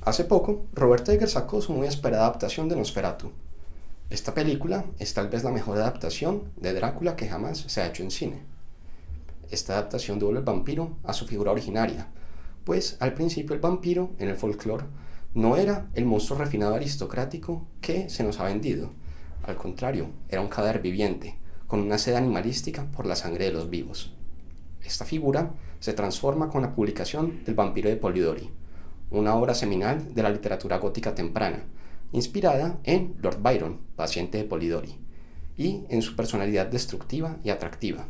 Hace poco, Robert Eggers sacó su muy esperada adaptación de Nosferatu. Esta película es tal vez la mejor adaptación de Drácula que jamás se ha hecho en cine. Esta adaptación devuelve al vampiro a su figura originaria, pues al principio el vampiro, en el folclore, no era el monstruo refinado aristocrático que se nos ha vendido. Al contrario, era un cadáver viviente, con una sed animalística por la sangre de los vivos. Esta figura se transforma con la publicación del Vampiro de Polidori, una obra seminal de la literatura gótica temprana, inspirada en Lord Byron, paciente de Polidori, y en su personalidad destructiva y atractiva.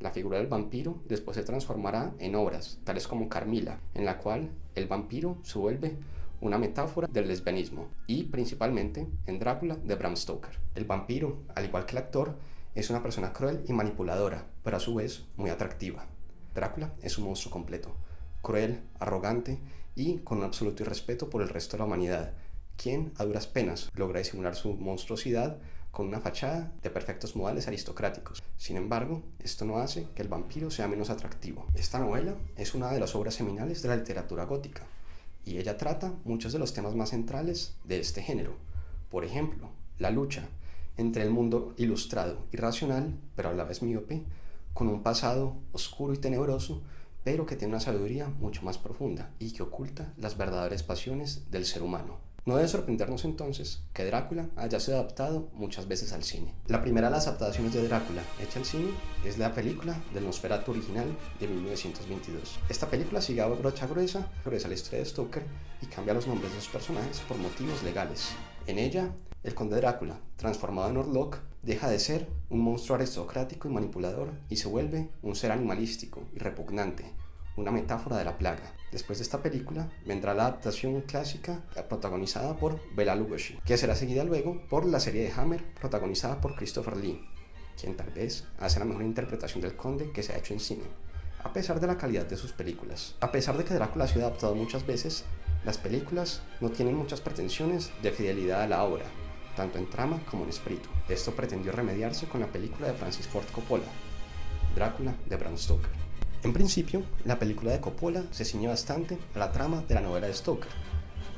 La figura del vampiro después se transformará en obras, tales como Carmilla, en la cual el vampiro se vuelve una metáfora del lesbianismo, y principalmente en Drácula de Bram Stoker. El vampiro, al igual que el actor, es una persona cruel y manipuladora, pero a su vez muy atractiva. Drácula es un monstruo completo, cruel, arrogante y con un absoluto irrespeto por el resto de la humanidad, quien a duras penas logra disimular su monstruosidad con una fachada de perfectos modales aristocráticos. Sin embargo, esto no hace que el vampiro sea menos atractivo. Esta novela es una de las obras seminales de la literatura gótica, y ella trata muchos de los temas más centrales de este género. Por ejemplo, la lucha entre el mundo ilustrado y racional, pero a la vez miope, con un pasado oscuro y tenebroso, pero que tiene una sabiduría mucho más profunda y que oculta las verdaderas pasiones del ser humano. No debe sorprendernos entonces que Drácula haya sido adaptado muchas veces al cine. La primera de las adaptaciones de Drácula hecha al cine es la película del Nosferatu original de 1922. Esta película sigue a brocha gruesa la historia de Stoker y cambia los nombres de sus personajes por motivos legales. En ella, el conde Drácula, transformado en Orlok, deja de ser un monstruo aristocrático y manipulador y se vuelve un ser animalístico y repugnante, una metáfora de la plaga. Después de esta película vendrá la adaptación clásica protagonizada por Bela Lugosi, que será seguida luego por la serie de Hammer protagonizada por Christopher Lee, quien tal vez hace la mejor interpretación del conde que se ha hecho en cine, a pesar de la calidad de sus películas. A pesar de que Drácula ha sido adaptado muchas veces, las películas no tienen muchas pretensiones de fidelidad a la obra, tanto en trama como en espíritu. Esto pretendió remediarse con la película de Francis Ford Coppola, Drácula de Bram Stoker. En principio, la película de Coppola se ciñe bastante a la trama de la novela de Stoker,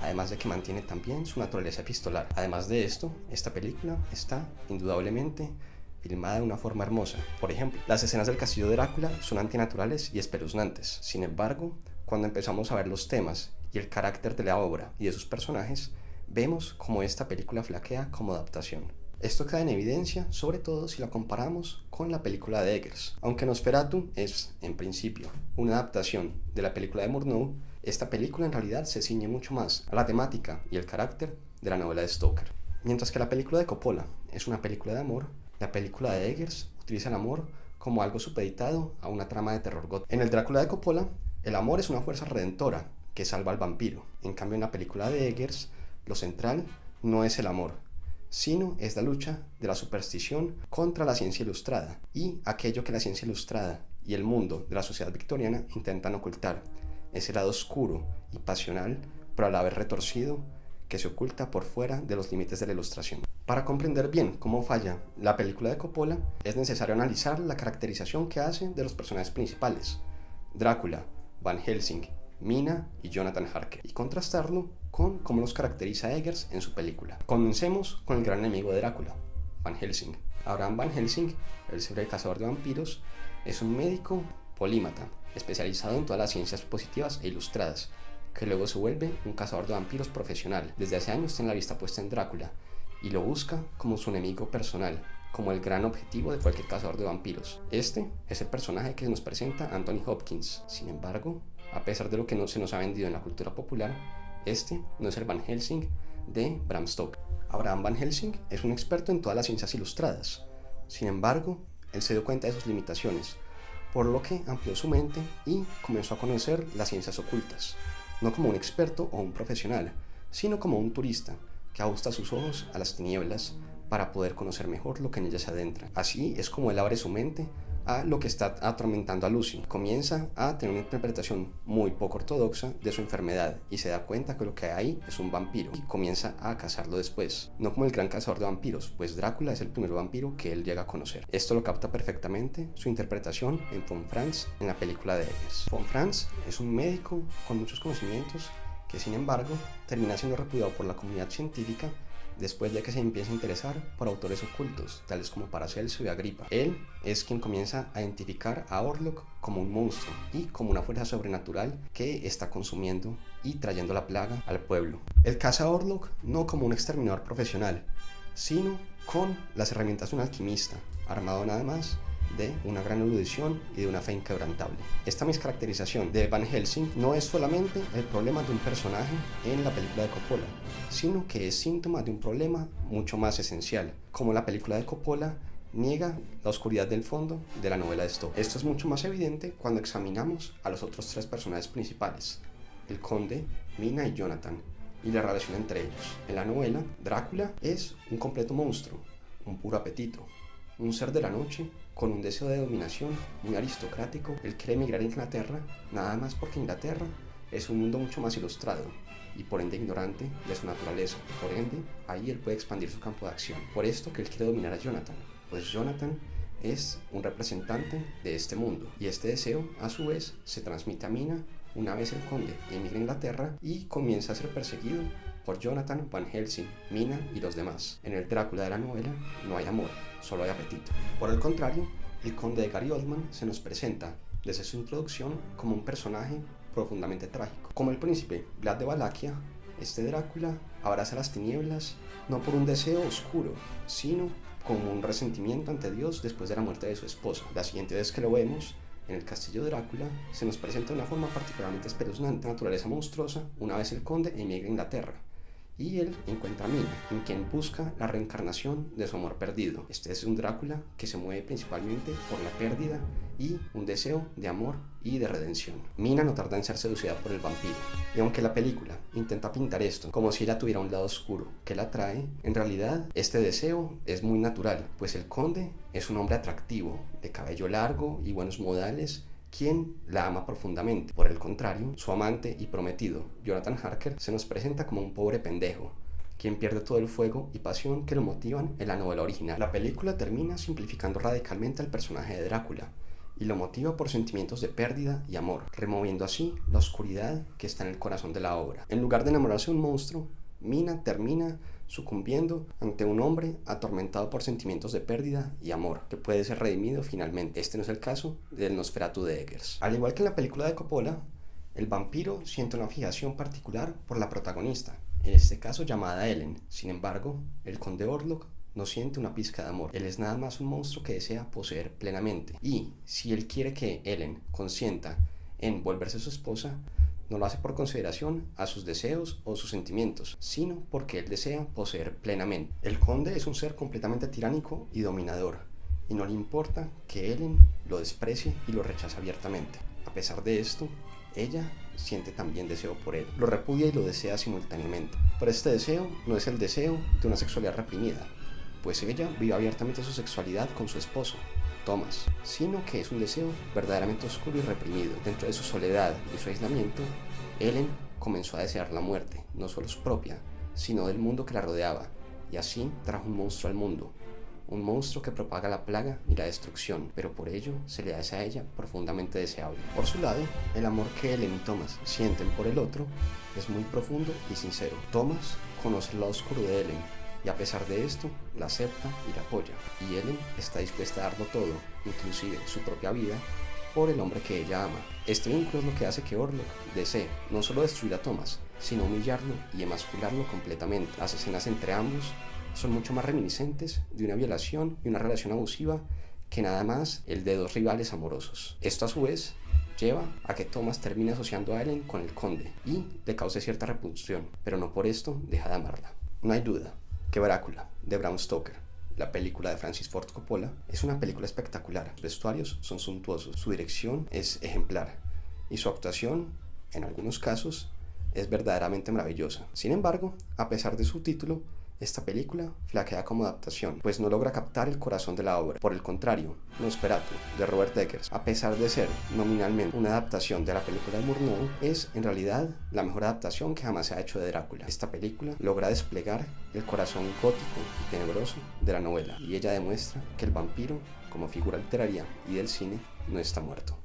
además de que mantiene también su naturaleza epistolar. Además de esto, esta película está, indudablemente, filmada de una forma hermosa. Por ejemplo, las escenas del castillo de Drácula son antinaturales y espeluznantes. Sin embargo, cuando empezamos a ver los temas y el carácter de la obra y de sus personajes, vemos cómo esta película flaquea como adaptación. Esto queda en evidencia, sobre todo si la comparamos con la película de Eggers. Aunque Nosferatu es, en principio, una adaptación de la película de Murnau, esta película en realidad se ciñe mucho más a la temática y el carácter de la novela de Stoker. Mientras que la película de Coppola es una película de amor, la película de Eggers utiliza el amor como algo supeditado a una trama de terror gótico. En el Drácula de Coppola, el amor es una fuerza redentora que salva al vampiro. En cambio, en la película de Eggers, lo central no es el amor, sino es la lucha de la superstición contra la ciencia ilustrada y aquello que la ciencia ilustrada y el mundo de la sociedad victoriana intentan ocultar, ese lado oscuro y pasional, pero a la vez retorcido, que se oculta por fuera de los límites de la ilustración. Para comprender bien cómo falla la película de Coppola, es necesario analizar la caracterización que hace de los personajes principales, Drácula, Van Helsing, Mina y Jonathan Harker, y contrastarlo con cómo los caracteriza Eggers en su película. Comencemos con el gran enemigo de Drácula, Van Helsing. Abraham Van Helsing, el célebre cazador de vampiros, es un médico polímata, especializado en todas las ciencias positivas e ilustradas, que luego se vuelve un cazador de vampiros profesional. Desde hace años tiene la vista puesta en Drácula, y lo busca como su enemigo personal, como el gran objetivo de cualquier cazador de vampiros. Este es el personaje que nos presenta Anthony Hopkins. Sin embargo, a pesar de lo que no se nos ha vendido en la cultura popular, este no es el Van Helsing de Bram Stoker. Abraham Van Helsing es un experto en todas las ciencias ilustradas. Sin embargo, él se dio cuenta de sus limitaciones, por lo que amplió su mente y comenzó a conocer las ciencias ocultas, no como un experto o un profesional, sino como un turista que ajusta sus ojos a las tinieblas para poder conocer mejor lo que en ellas se adentra. Así es como él abre su mente a lo que está atormentando a Lucy. Comienza a tener una interpretación muy poco ortodoxa de su enfermedad y se da cuenta que lo que hay es un vampiro y comienza a cazarlo después, no como el gran cazador de vampiros, pues Drácula es el primer vampiro que él llega a conocer. Esto lo capta perfectamente su interpretación en Von Franz en la película de Eggers. Von Franz es un médico con muchos conocimientos que sin embargo termina siendo repudiado por la comunidad científica después de que se empieza a interesar por autores ocultos, tales como Paracelso y Agripa. Él es quien comienza a identificar a Orlok como un monstruo y como una fuerza sobrenatural que está consumiendo y trayendo la plaga al pueblo. Él caza a Orlok no como un exterminador profesional, sino con las herramientas de un alquimista, armado nada más de una gran erudición y de una fe inquebrantable. Esta miscaracterización de Van Helsing no es solamente el problema de un personaje en la película de Coppola, sino que es síntoma de un problema mucho más esencial, como la película de Coppola niega la oscuridad del fondo de la novela de Stoker. Esto es mucho más evidente cuando examinamos a los otros tres personajes principales, el conde, Mina y Jonathan, y la relación entre ellos. En la novela, Drácula es un completo monstruo, un puro apetito, un ser de la noche con un deseo de dominación muy aristocrático. Él quiere emigrar a Inglaterra, nada más porque Inglaterra es un mundo mucho más ilustrado y por ende ignorante de su naturaleza. Por ende, ahí él puede expandir su campo de acción. Por esto que él quiere dominar a Jonathan, pues Jonathan es un representante de este mundo y este deseo a su vez se transmite a Mina una vez el conde emigra a Inglaterra y comienza a ser perseguido por Jonathan, Van Helsing, Mina y los demás. En el Drácula de la novela no hay amor, solo hay apetito. Por el contrario, el conde de Gary Oldman se nos presenta desde su introducción como un personaje profundamente trágico. Como el príncipe Vlad de Valaquia, este Drácula abraza las tinieblas no por un deseo oscuro, sino como un resentimiento ante Dios después de la muerte de su esposa. La siguiente vez que lo vemos, en el castillo de Drácula, se nos presenta de una forma particularmente espeluznante naturaleza monstruosa una vez el conde emigra a Inglaterra. Y él encuentra a Mina, en quien busca la reencarnación de su amor perdido. Este es un Drácula que se mueve principalmente por la pérdida y un deseo de amor y de redención. Mina no tarda en ser seducida por el vampiro, y aunque la película intenta pintar esto como si ella tuviera un lado oscuro que la atrae, en realidad este deseo es muy natural, pues el conde es un hombre atractivo, de cabello largo y buenos modales, quien la ama profundamente. Por el contrario, su amante y prometido, Jonathan Harker, se nos presenta como un pobre pendejo, quien pierde todo el fuego y pasión que lo motivan en la novela original. La película termina simplificando radicalmente al personaje de Drácula y lo motiva por sentimientos de pérdida y amor, removiendo así la oscuridad que está en el corazón de la obra. En lugar de enamorarse de un monstruo, Mina termina sucumbiendo ante un hombre atormentado por sentimientos de pérdida y amor, que puede ser redimido finalmente. Este no es el caso del Nosferatu de Eggers. Al igual que en la película de Coppola, el vampiro siente una fijación particular por la protagonista, en este caso llamada Ellen. Sin embargo, el conde Orlok no siente una pizca de amor. Él es nada más un monstruo que desea poseer plenamente. Y si él quiere que Ellen consienta en volverse su esposa, no lo hace por consideración a sus deseos o sus sentimientos, sino porque él desea poseer plenamente. El conde es un ser completamente tiránico y dominador, y no le importa que Ellen lo desprecie y lo rechaza abiertamente. A pesar de esto, ella siente también deseo por él, lo repudia y lo desea simultáneamente. Pero este deseo no es el deseo de una sexualidad reprimida, pues ella vive abiertamente su sexualidad con su esposo, Thomas, sino que es un deseo verdaderamente oscuro y reprimido. Dentro de su soledad y su aislamiento, Ellen comenzó a desear la muerte, no solo su propia, sino del mundo que la rodeaba, y así trajo un monstruo al mundo, un monstruo que propaga la plaga y la destrucción, pero por ello se le hace a ella profundamente deseable. Por su lado, el amor que Ellen y Thomas sienten por el otro es muy profundo y sincero. Thomas conoce el lado oscuro de Ellen, y a pesar de esto, la acepta y la apoya, y Ellen está dispuesta a darlo todo, inclusive su propia vida, por el hombre que ella ama. Este vínculo es lo que hace que Orlok desee no solo destruir a Thomas, sino humillarlo y emascularlo completamente. Las escenas entre ambos son mucho más reminiscentes de una violación y una relación abusiva que nada más el de dos rivales amorosos. Esto a su vez lleva a que Thomas termine asociando a Ellen con el conde y le cause cierta repulsión, pero no por esto deja de amarla. No hay duda que Drácula, de Bram Stoker, la película de Francis Ford Coppola, es una película espectacular. Los vestuarios son suntuosos, su dirección es ejemplar y su actuación, en algunos casos, es verdaderamente maravillosa. Sin embargo, a pesar de su título, esta película flaquea como adaptación, pues no logra captar el corazón de la obra. Por el contrario, Nosferatu, de Robert Eggers, a pesar de ser nominalmente una adaptación de la película de Murnau, es en realidad la mejor adaptación que jamás se ha hecho de Drácula. Esta película logra desplegar el corazón gótico y tenebroso de la novela, y ella demuestra que el vampiro, como figura literaria y del cine, no está muerto.